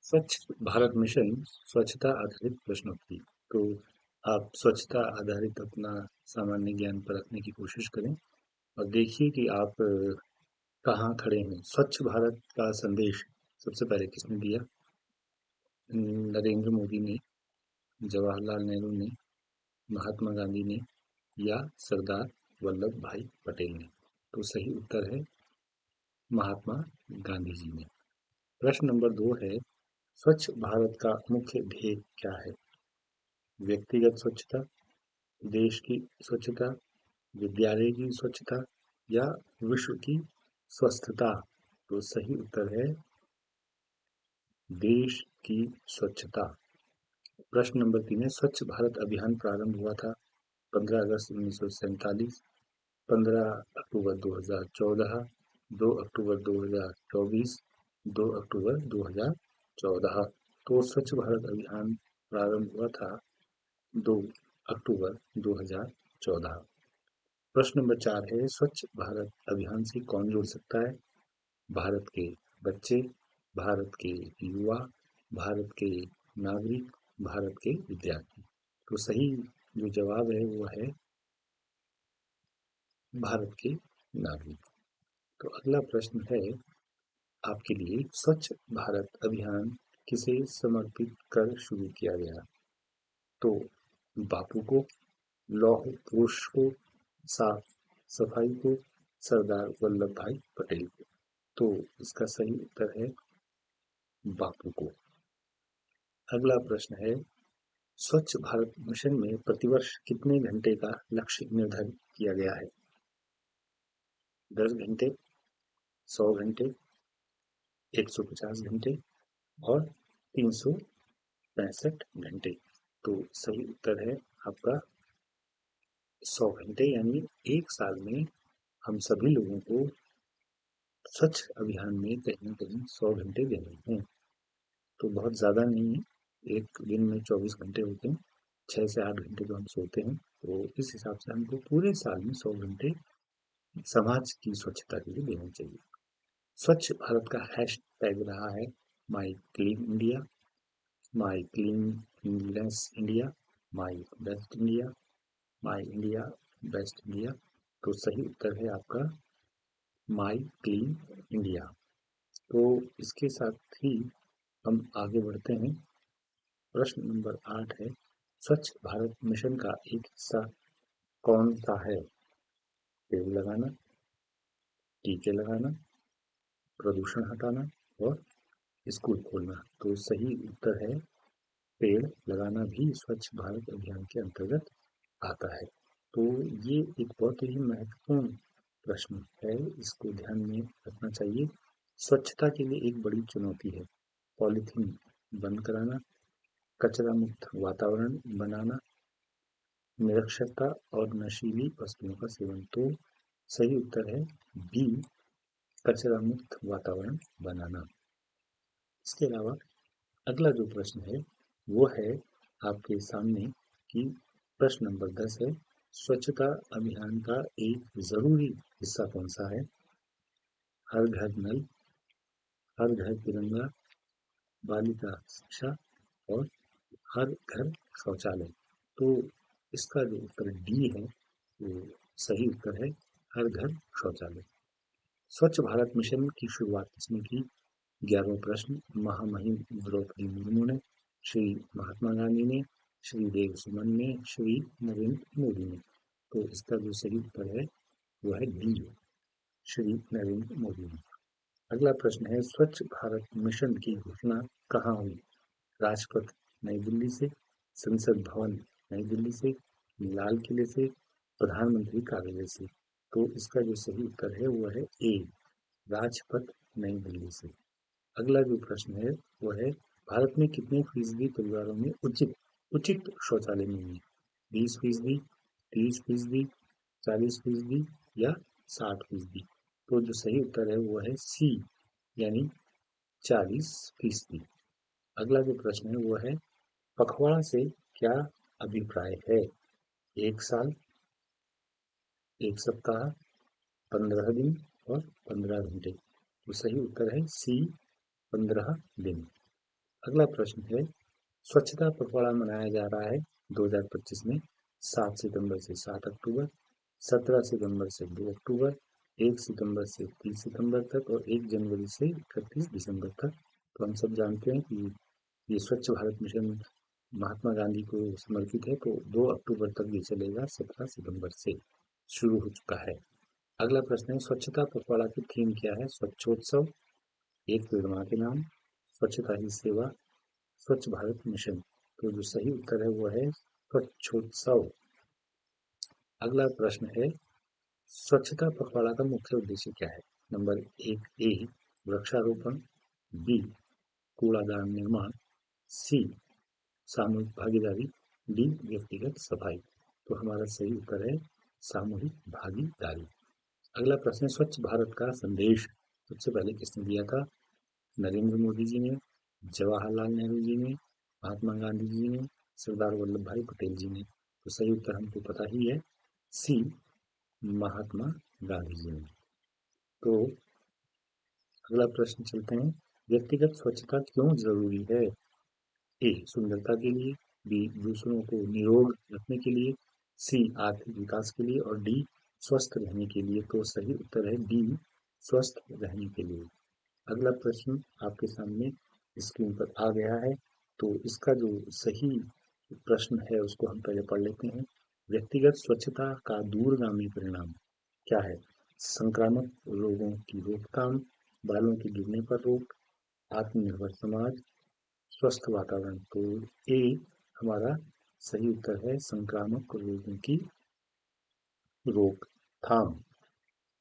स्वच्छ भारत मिशन स्वच्छता आधारित प्रश्नोत्तरी। तो आप स्वच्छता आधारित अपना सामान्य ज्ञान परखने की कोशिश करें और देखिए कि आप कहाँ खड़े हैं। स्वच्छ भारत का संदेश सबसे पहले किसने दिया? नरेंद्र मोदी ने, जवाहरलाल नेहरू ने, महात्मा गांधी ने या सरदार वल्लभ भाई पटेल ने? तो सही उत्तर है महात्मा गांधी जी ने। प्रश्न नंबर 2 है, स्वच्छ भारत का मुख्य ध्येय क्या है? व्यक्तिगत स्वच्छता, देश की स्वच्छता, विद्यालय की स्वच्छता या विश्व की स्वस्थता? तो सही उत्तर है देश की स्वच्छता। प्रश्न नंबर 3 है, स्वच्छ भारत अभियान प्रारंभ हुआ था 15 अगस्त 1947, 15 अक्टूबर 2014, 2 अक्टूबर 2024, 2 अक्टूबर 2014। तो स्वच्छ भारत अभियान प्रारंभ हुआ था 2 अक्टूबर 2014। प्रश्न नंबर 4 है, स्वच्छ भारत अभियान से कौन जुड़ सकता है? भारत के बच्चे, भारत के युवा, भारत के नागरिक, भारत के विद्यार्थी? तो सही जो जवाब है वो है भारत के नागरिक। तो अगला प्रश्न है आपके लिए, स्वच्छ भारत अभियान किसे समर्पित कर शुरू किया गया? तो बापू को, लौह पुरुष को, साफ सफाई को, सरदार वल्लभ भाई पटेल को? तो इसका सही उत्तर है बापू को। अगला प्रश्न है, स्वच्छ भारत मिशन में प्रतिवर्ष कितने घंटे का लक्ष्य निर्धारित किया गया है? 10 घंटे, 100 घंटे, 150 घंटे और 365 घंटे? तो सही उत्तर है आपका 100 घंटे, यानी एक साल में हम सभी लोगों को स्वच्छ अभियान में कहीं न कहीं 100 घंटे देने हैं। तो बहुत ज़्यादा नहीं है, एक दिन में 24 घंटे होते हैं, 6 से 8 घंटे तो हम सोते हैं, तो इस हिसाब से हमको पूरे साल में 100 घंटे समाज की स्वच्छता के लिए देना चाहिए। स्वच्छ भारत का हैशटैग रहा है my clean India, my cleanness India, my best India, my India best India? तो सही उत्तर है आपका माई क्लीन इंडिया। तो इसके साथ ही हम आगे बढ़ते हैं। प्रश्न नंबर 8 है, स्वच्छ भारत मिशन का एक हिस्सा कौन सा है? पेड़ लगाना, टीके लगाना, प्रदूषण हटाना और स्कूल खोलना? तो सही उत्तर है पेड़ लगाना भी स्वच्छ भारत अभियान के अंतर्गत आता है। तो ये एक बहुत ही महत्वपूर्ण प्रश्न है, इसको ध्यान में रखना चाहिए। स्वच्छता के लिए एक बड़ी चुनौती है पॉलीथीन बंद कराना, कचरा मुक्त वातावरण बनाना, निरक्षरता और नशीली वस्तुओं का सेवन? तो सही उत्तर है बी, कचरा मुक्त वातावरण बनाना। इसके अलावा अगला जो प्रश्न है वो है आपके सामने कि प्रश्न नंबर 10 है, स्वच्छता अभियान का एक जरूरी हिस्सा कौन सा है? हर घर नल, हर घर तिरंगा, बालिका शिक्षा और हर घर शौचालय? तो इसका जो उत्तर डी है वो सही उत्तर है हर घर शौचालय। स्वच्छ भारत मिशन की शुरुआत किसने की? 11वां प्रश्न, महामहिम द्रौपदी मुर्मू ने, श्री महात्मा गांधी ने, श्री देव सुमन ने, श्री नरेंद्र मोदी ने? तो इसका जो सही उत्तर है वो है डी, श्री नरेंद्र मोदी ने। अगला प्रश्न है, स्वच्छ भारत मिशन की घोषणा कहाँ हुई? राजपथ नई दिल्ली से, संसद भवन नई दिल्ली से, लाल किले से, प्रधानमंत्री कार्यालय से? तो इसका जो सही उत्तर है वो है ए, राजपथ नई दिल्ली से। अगला जो प्रश्न है वो है, भारत में कितने फीसदी परिवारों में उचित उचित शौचालय नहीं है? 20%, 30%, 40% या 60%? तो जो सही उत्तर है वो है सी, यानी 40%। अगला जो प्रश्न है वो है, पखवाड़ा से क्या अभिप्राय है? 1 साल, 1 सप्ताह, 15 दिन और 15 घंटे? तो सही उत्तर है सी, 15 दिन। अगला प्रश्न है, स्वच्छता पखवाड़ा मनाया जा रहा है 2025 में 7 सितंबर से 7 अक्टूबर, 17 सितंबर से 2 अक्टूबर, 1 सितंबर से 30 सितंबर तक और 1 जनवरी से 31 दिसंबर तक। तो हम सब जानते हैं कि ये स्वच्छ भारत मिशन महात्मा गांधी को समर्पित है, तो 2 अक्टूबर तक ये चलेगा, 17 सितंबर से शुरू हो चुका है। अगला प्रश्न है, स्वच्छता पखवाड़ा की थीम क्या है? स्वच्छोत्सव, एक पेड़ मां के नाम, स्वच्छता ही सेवा, स्वच्छ भारत मिशन। तो जो सही उत्तर है वो है स्वच्छोत्सव। अगला प्रश्न है, स्वच्छता पखवाड़ा का मुख्य उद्देश्य क्या है? नंबर 1 ए वृक्षारोपण, बी कूड़ादान निर्माण, सी सामूहिक भागीदारी, डी व्यक्तिगत सफाई। तो हमारा सही उत्तर है सामूहिक भागीदारी। अगला प्रश्न है, स्वच्छ भारत का संदेश सबसे पहले किसने दिया था? नरेंद्र मोदी जी ने, जवाहरलाल नेहरू जी ने, महात्मा गांधी जी ने, सरदार वल्लभ भाई पटेल जी ने। तो सही उत्तर हमको पता ही है, सी महात्मा गांधी जी ने। तो अगला प्रश्न चलते हैं, व्यक्तिगत स्वच्छता क्यों जरूरी है? ए सुंदरता के लिए, बी दूसरों को निरोग रखने के लिए, सी आर्थिक विकास के लिए और डी स्वस्थ रहने के लिए। तो सही उत्तर है डी स्वस्थ रहने के लिए। अगला प्रश्न आपके सामने स्क्रीन पर आ गया है, तो इसका जो सही प्रश्न है उसको हम पहले पढ़ लेते हैं। व्यक्तिगत स्वच्छता का दूरगामी परिणाम क्या है? संक्रामक रोगों की रोकथाम, बालों के गिरने पर रोक, आत्मनिर्भर समाज, स्वस्थ वातावरण। तो ए हमारा सही उत्तर है संक्रामक रोगों की रोकथाम।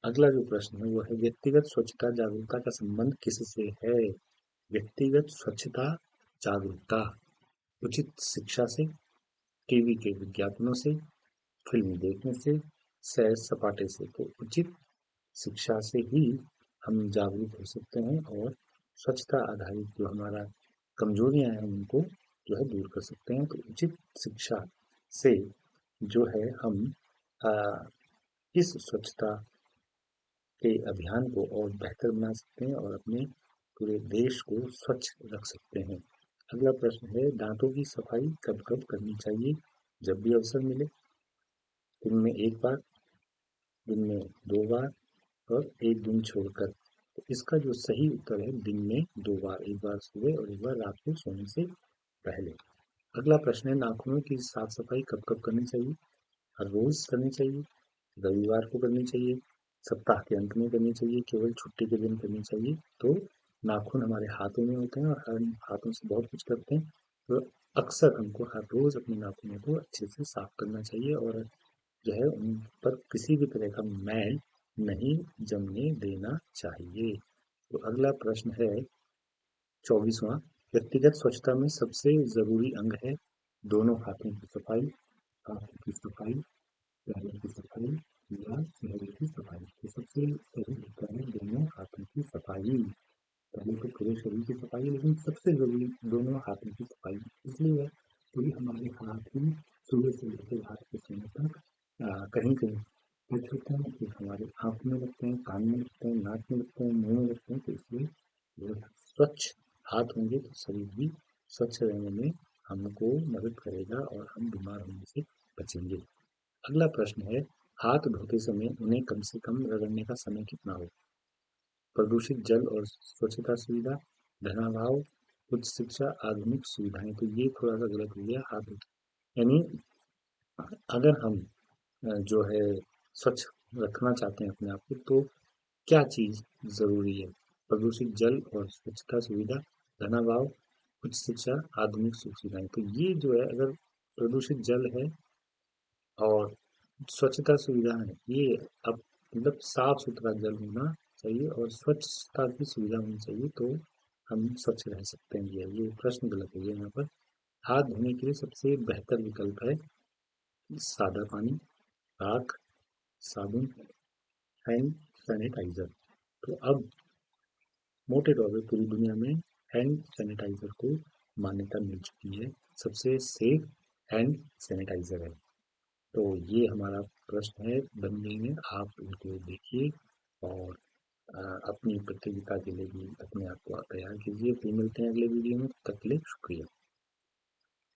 अगला जो प्रश्न है वो है, व्यक्तिगत स्वच्छता जागरूकता का संबंध किससे है? व्यक्तिगत स्वच्छता जागरूकता उचित शिक्षा से, टीवी के विज्ञापनों से, फिल्म देखने से, सैर सपाटे से। तो उचित शिक्षा से ही हम जागरूक हो सकते हैं और स्वच्छता आधारित जो हमारा कमजोरियां हैं उनको जो है दूर कर सकते हैं। तो उचित शिक्षा से जो है हम आ, इस स्वच्छता के अभियान को और बेहतर बना सकते हैं और अपने पूरे देश को स्वच्छ रख सकते हैं। अगला प्रश्न है, दांतों की सफाई कब कब करनी चाहिए? जब भी अवसर मिले, दिन में एक बार, दिन में दो बार और एक दिन छोड़कर। तो इसका जो सही उत्तर है दिन में दो बार, एक बार सुबह और एक बार रात को सोने से पहले। अगला प्रश्न है, नाखूनों की साफ सफाई कब कब करनी चाहिए? हर रोज करनी चाहिए, रविवार को करनी चाहिए, सप्ताह के अंत में करनी चाहिए, केवल छुट्टी के दिन करनी चाहिए। तो नाखून हमारे हाथों में होते हैं और हम हाथों से बहुत कुछ करते हैं, तो अक्सर हमको हर रोज अपने नाखूनों को अच्छे से साफ करना चाहिए और जो है उन पर किसी भी तरह का मैल नहीं जमने देना चाहिए। तो अगला प्रश्न है 24वां, व्यक्तिगत स्वच्छता में सबसे जरूरी अंग है दोनों हाथों की सफाई, हाथों की सफाई, पैरों की सफाई या चेहरे की सफाई। तो सबसे सही उत्तर है दोनों हाथों की सफाई। पहले तो पूरे शरीर की सफाई है, लेकिन सबसे जरूरी दोनों हाथों की सफाई इसलिए है क्योंकि हमारे हाथ ही सुबह से लेकर रात के सोने तक कहीं कहीं टच होते हैं, फिर हमारे आँख में लगते हैं, कान में लगते हैं, नाक में लगते हैं, मुंह में लगते हैं। तो इसलिए जो स्वच्छ हाथ होंगे तो शरीर भी स्वच्छ रहने में हमको मदद करेगा और हम बीमार होने से बचेंगे। अगला प्रश्न है, हाथ धोते समय उन्हें कम से कम रगड़ने का समय कितना हो? प्रदूषित जल और स्वच्छता सुविधा, धनाभाव, उच्च शिक्षा, आधुनिक सुविधाएं। तो ये थोड़ा सा गलत हो गया, हाथ धोते यानी अगर हम जो है स्वच्छ रखना चाहते हैं अपने आप को, तो क्या चीज जरूरी है? प्रदूषित जल और स्वच्छता सुविधा, धनाभाव, उच्च शिक्षा, आधुनिक सुख सुविधाएं। तो ये जो है अगर प्रदूषित जल है और स्वच्छता सुविधा है, ये अब मतलब साफ सुथरा जल होना चाहिए और स्वच्छता की सुविधा होनी चाहिए, तो हम स्वच्छ रह सकते हैं। ये प्रश्न गलत है यहाँ पर। हाथ धोने के लिए सबसे बेहतर विकल्प है सादा पानी, राख, साबुन, हैंड सैनिटाइजर। तो अब मोटे तौर पे पूरी दुनिया में हैंड सैनिटाइजर को मान्यता मिल चुकी है, सबसे सेफ हैंड सैनिटाइजर है। तो ये हमारा प्रश्न है बनने में, आप इनको देखिए और अपनी प्रतियोगिता के लिए भी अपने आप को तैयार कीजिए। फिर मिलते हैं अगले वीडियो में, तब तक के लिए शुक्रिया।